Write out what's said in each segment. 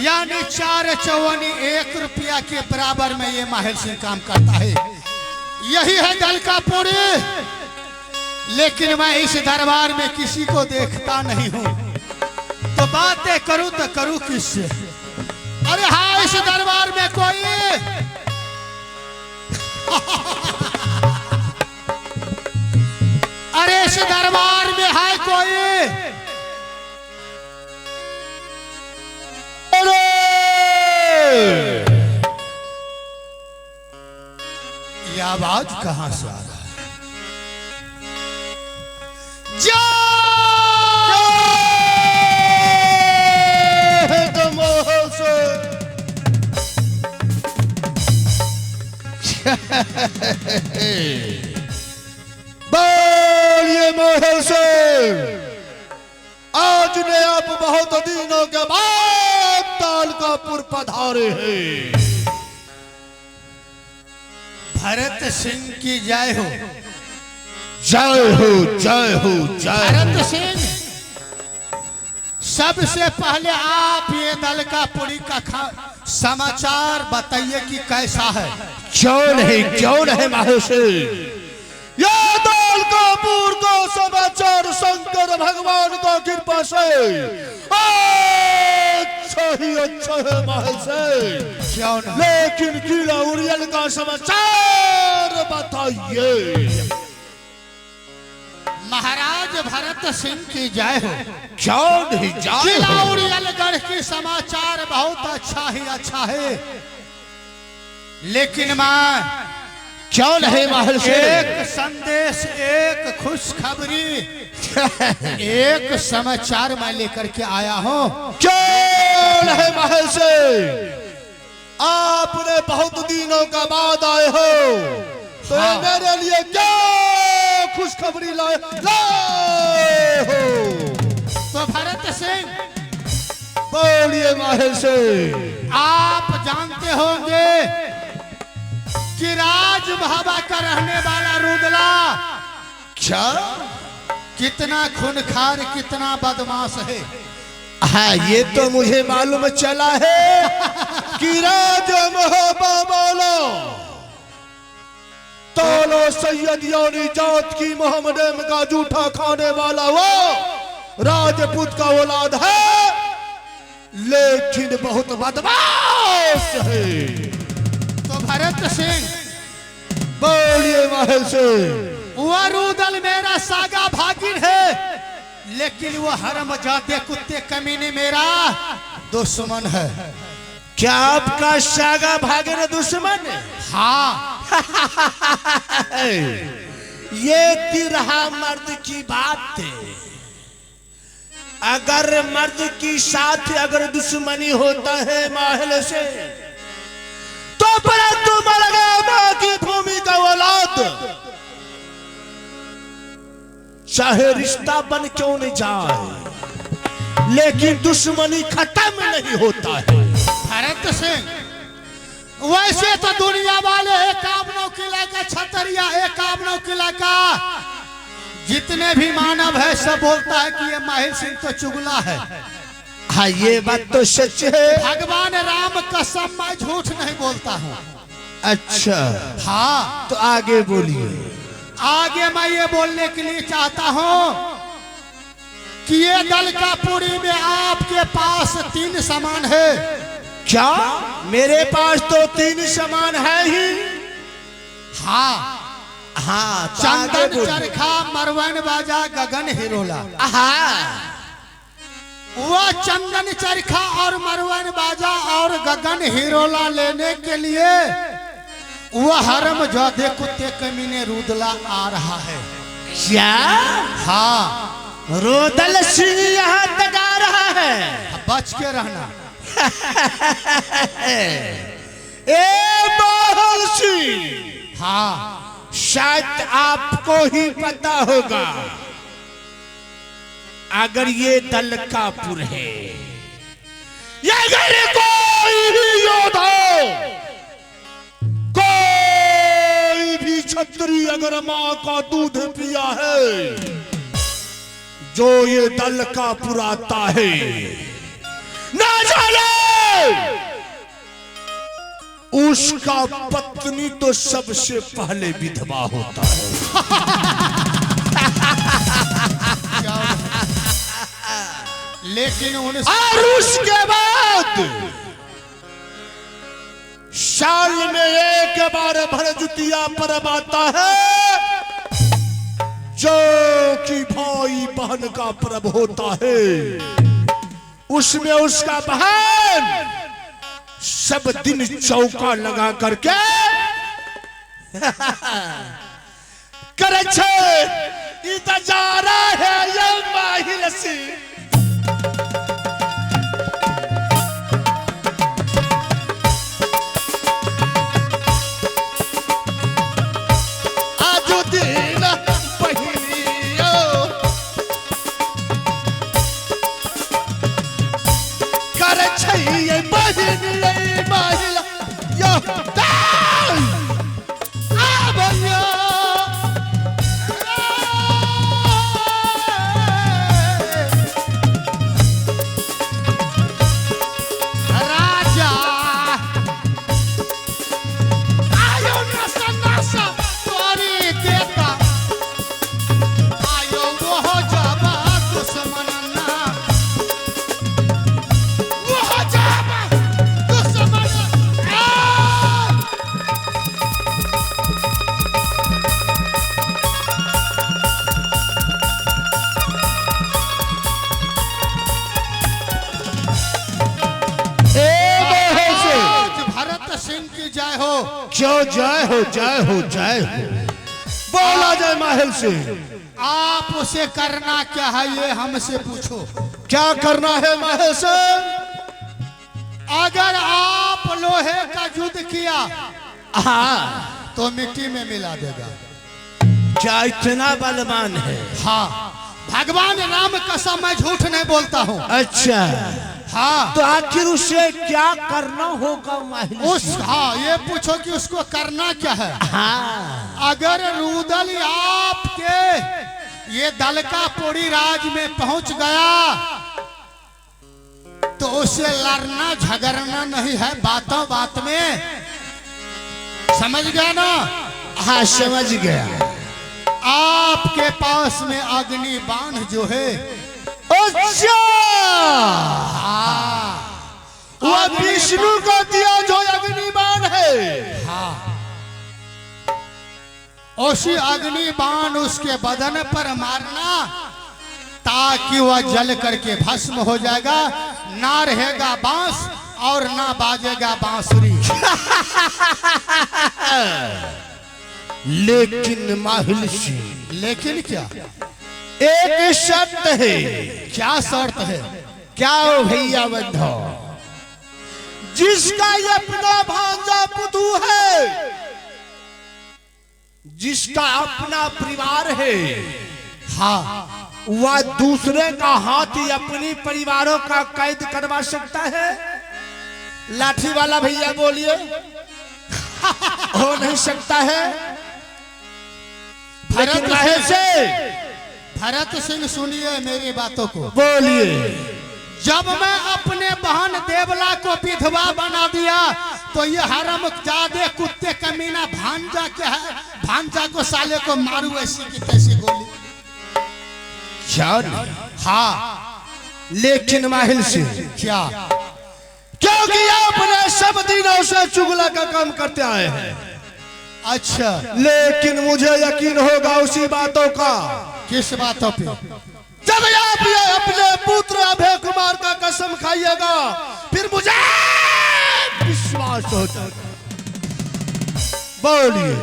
यानी 4 चौवनी 1 रुपया के बराबर में ये माहिर सिंह काम करता है। यही है दल का पुरी। लेकिन मैं इस दरबार में किसी को देखता नहीं हूं, तो बातें करूं तो करूं किससे? अरे हाँ, इस दरबार में कोई अरे इस दरबार में है कोई? ये आवाज कहां से आ रहा है? बोलिए महल से आज ने आप बहुत दिनों के बाद तालकापुर पधारे हैं। भरत सिंह की जय हो। जय हो, जय हो, जय। भरत सिंह, सबसे पहले आप ये दल का पुरी का समाचार बताइए कि कैसा है? क्यों नहीं महल से? यह तालकापुर का समाचार शंकर भगवान का कृपा से अच्छा है महल से। क्यों नहीं? लेकिन किला उड़ियल का समाचार बताइए। महाराज भरत सिंह की जय हो। क्यों नहीं जय? किला उड़ियलगढ़ की समाचार बहुत अच्छा है। लेकिन मैं क्यों नहीं महल से? एक संदेश, एक खुशखबरी, एक समाचार मैं लेकर के आया हूँ। क्यों नहीं महल से? आपने बहुत दिनों का बाद आए हो, तो हाँ। मेरे लिए क्या खुशखबरी लाए हो? तो भरत सिंह, बोलिए महल से। आप जानते होंगे कि राज भाबा का रहने वाला रुदला क्या? कितना खूनखार, कितना बदमाश है। हाँ, ये तो मुझे मालूम चला है कि राज महाबाबाला तोलो सैयद यानी जात की मोहम्मद का जूठा खाने वाला वो राजपूत का औलाद है, लेकिन बहुत बदमाश है। तो भरत सिंह, बोलिए महल से। वह रुदल मेरा सागा भागिन है, लेकिन वो हरामजादे कुत्ते कमीने मेरा दुश्मन है। क्या आपका सागा भागिन दुश्मन? हाँ। ये तिरहा मर्द की बात है। अगर मर्द की साथ अगर दुश्मनी होता है महल से, तो परंतु मलगामा की भूमि का औलाद चाहे रिश्ता बन क्यों नहीं जाए, लेकिन दुश्मनी खत्म नहीं होता है। भरत सिंह, वैसे तो दुनिया वाले एकावनों किला का छतरिया, एकावनों किला का जितने भी मानव है सब बोलता है कि ये माहिर सिंह तो चुगला है। हाँ, ये बात तो सच है। भगवान राम कसम, मैं झूठ नहीं बोलता हूँ। अच्छा, हाँ, तो आगे बोलिए। आगे मैं ये बोलने के लिए चाहता हूँ कि ये दल का पुरी में आपके पास 3 सामान है। क्या मेरे पास तो 3 सामान है ही? हाँ, हाँ, चंदन, चरखा, मरवन बाजा, गगन हिरोला। वह चंदन, चरखा और मरवन बाजा और गगन हिरोला लेने के लिए वह हरामजादे कुत्ते कमीने रुदला आ रहा है। क्या? हाँ, रुदल सिंह यहाँ तक आ रहा है? बच के रहना। ए महल सिंह, हाँ, शायद आपको ही पता होगा, अगर ये दलकापुर है, अगर कोई भी योद्धा, कोई भी छत्री अगर माँ का दूध पिया है, जो ये दलकापुर आता है, ना जाने उसका पत्नी तो सबसे पहले विधवा होता है। लेकिन और उसके बाद साल में एक बार भरदुतिया पर्व आता है, जो कि भाई बहन का पर्व होता है। उसमें उसका बहन सब दिन चौका लगा करके करे इंतजार है ये माहिल से। क्यों जय हो जय हो जय हो, बोला जय माहिल से। आप उसे करना क्या है ये हमसे पूछो। क्या करना है माहिल से? अगर आप लोहे का युद्ध किया तो मिट्टी में मिला देगा। क्या इतना बलवान है? हाँ, भगवान राम कसम मैं झूठ नहीं बोलता हूँ। अच्छा हाँ, तो आखिर उसे क्या करना होगा माहिल? हाँ, ये पूछो कि उसको करना क्या है। हाँ, अगर रुदल आपके ये दलकापुरी राज में पहुंच गया तो उसे लड़ना झगड़ना नहीं है, बातों बात में। समझ गया ना? हाँ समझ गया। आपके पास में अग्नि बाण जो है, अच्छा वह विष्णु को दिया जो अग्निबाण है। हाँ, उसी अग्निबाण उसके बदन पर मारना ताकि वह जल करके भस्म हो जाएगा। ना रहेगा बांस और ना बाजेगा बांसुरी। लेकिन माहिल से, लेकिन क्या? एक शर्त है। क्या शर्त है? क्या हो भैया बंधो? जिसका ये अपना भांजा पुतू है, जिसका अपना परिवार है, हाँ, वह दूसरे का हाथ अपनी परिवारों का कैद करवा सकता है? लाठी वाला भैया बोलिए। हो नहीं सकता है। लेकिन माहिल से भरत सिंह सुनिए मेरी बातों को। बोलिए। जब मैं अपने बहन देवला को विधवा बना दिया तो ये हरामजादे कुत्ते कमीना भांजा क्या है, भांजा को साले को मारू ऐसी की तैसी गोली। हाँ, लेकिन माहिल से क्या? क्योंकि आपने सब दिनों से चुगला का काम करते आए हैं। अच्छा, लेकिन मुझे यकीन होगा उसी बातों का। किस बातों पे? जब आप ये अपने पुत्र अभय कुमार का कसम खाइएगा फिर मुझे विश्वास हो जाएगा। बोलिए।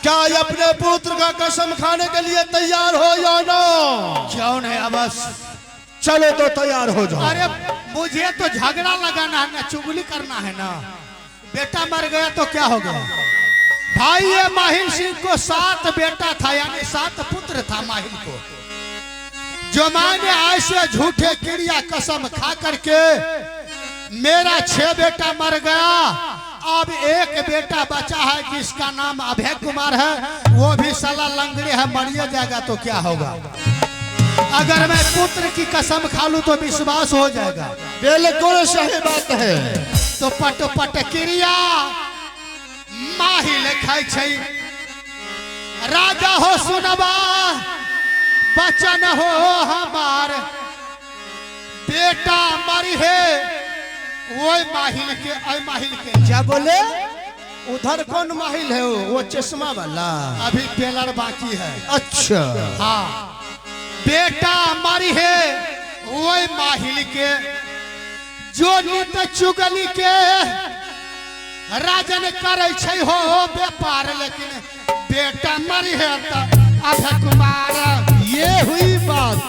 क्या ये अपने पुत्र का कसम खाने के लिए तैयार हो या ना? क्यों नहीं? अबस चलो तो तैयार हो जाओ। अरे मुझे तो झगड़ा लगाना है ना, चुगली करना है ना। बेटा मर गया तो क्या हो गया भाई? ये माहिल सिंह को 7 बेटा था, यानी 7 पुत्र था माहिल को। जो मैंने ऐसे झूठे क्रिया कसम खा करके मेरा 6 बेटा मर गया, अब एक बेटा बचा है जिसका नाम अभय कुमार है, वो भी साला लंगड़े है, मरिए जाएगा तो क्या होगा। अगर मैं पुत्र की कसम खा लूं तो विश्वास हो जाएगा। बिल्कुल सही बात है। तो पट पट क्रिया माहिल खाई छै, राजा हो सुनबा बचन हो हमार, बेटा मरी है वो माहिल के क्या बोले? उधर कौन माहिल है? वो चश्मा वाला अभी पेलर बाकी है। अच्छा हाँ, बेटा मरी है वो माहिल के, जो नित चुगली के राजन करे छै हो व्यापार, लेकिन बेटा मरी है तो अभय कुमार। ये हुई बात।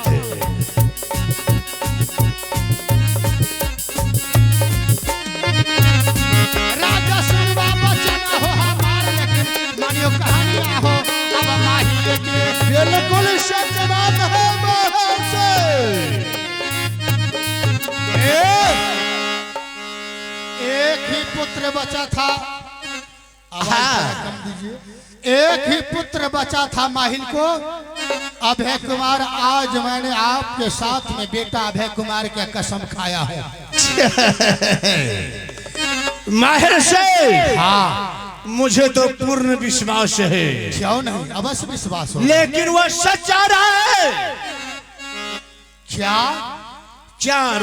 राजा सुनवा बचन हो हमार, लेकिन मानियो कहानियां हो अब माहिल के। बिल्कुल सच बात है एक ही पुत्र बचा था, आवाज कम दीजिए। एक ही पुत्र बचा था माहिल को, अभय कुमार। आज मैंने आपके साथ में बेटा अभय कुमार की कसम खाया है। माहिर से हाँ, मुझे तो पूर्ण विश्वास है। क्यों नहीं, अवश्य विश्वास हो। लेकिन वह सच्चा रहा है क्या क्या?